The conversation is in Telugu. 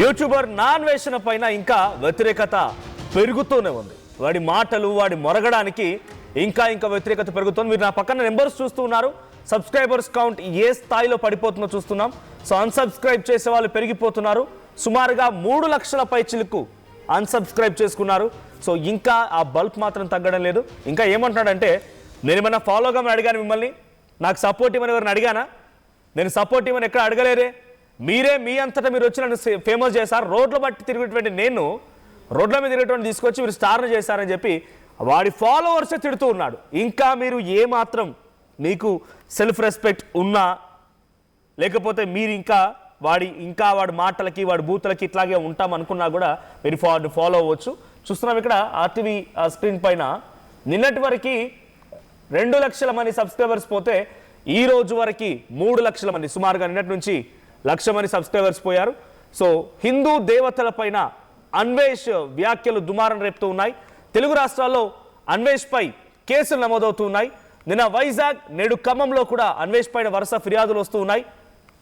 యూట్యూబర్ నాన్వేషణ పైన ఇంకా వ్యతిరేకత పెరుగుతూనే ఉంది. వాడి మాటలు వాడి మొరగడానికి ఇంకా వ్యతిరేకత పెరుగుతుంది. మీరు నా పక్కన నెంబర్స్ చూస్తూ ఉన్నారు. సబ్స్క్రైబర్స్ కౌంట్ ఏ స్థాయిలో పడిపోతుందో చూస్తున్నాం. సో అన్సబ్స్క్రైబ్ చేసే వాళ్ళు పెరిగిపోతున్నారు. సుమారుగా 3 లక్షల పైచిలకు అన్సబ్స్క్రైబ్ చేసుకున్నారు. సో ఇంకా ఆ బల్క్ మాత్రం తగ్గడం లేదు. ఇంకా ఏమంటున్నాడంటే, నేను ఏమన్నా ఫాలోగా అడిగాను మిమ్మల్ని, నాకు సపోర్ట్ ఇవ్వని ఎవరిని అడిగానా? నేను సపోర్ట్ ఇవ్వని ఎక్కడ అడగలేరే. మీరే మీ అంతటా మీరు వచ్చి నన్ను ఫేమస్ చేశారు. రోడ్ల బట్టి తిరిగేటువంటి నేను రోడ్ల మీద తిరిగేటువంటి తీసుకొచ్చి మీరు స్టార్ని చేశారని చెప్పి వాడి ఫాలోవర్సే తిడుతూ ఉన్నాడు. ఇంకా మీరు ఏమాత్రం మీకు సెల్ఫ్ రెస్పెక్ట్ ఉన్నా, లేకపోతే మీరు ఇంకా వాడి మాటలకి వాడి బూతులకి ఇట్లాగే ఉంటాం అనుకున్నా కూడా మీరు ఫాలో అవ్వచ్చు. చూస్తున్నాం ఇక్కడ ఆర్టీవీ స్క్రీన్ పైన నిన్నటి వరకు 2 లక్షల మంది సబ్స్క్రైబర్స్ పోతే ఈ రోజు వరకు 3 లక్షల మంది, సుమారుగా నిన్నటి నుంచి 1 లక్ష మంది సబ్స్క్రైబర్స్ పోయారు. సో హిందూ దేవతల పైన అన్వేష్ వ్యాఖ్యలు దుమారం రేపుతూ ఉన్నాయి. తెలుగు రాష్ట్రాల్లో అన్వేష్ పై కేసులు నమోదవుతూ ఉన్నాయి. నిన్న వైజాగ్, నేడు ఖమ్మంలో కూడా అన్వేష్ పైన వరుస ఫిర్యాదులు వస్తూ ఉన్నాయి.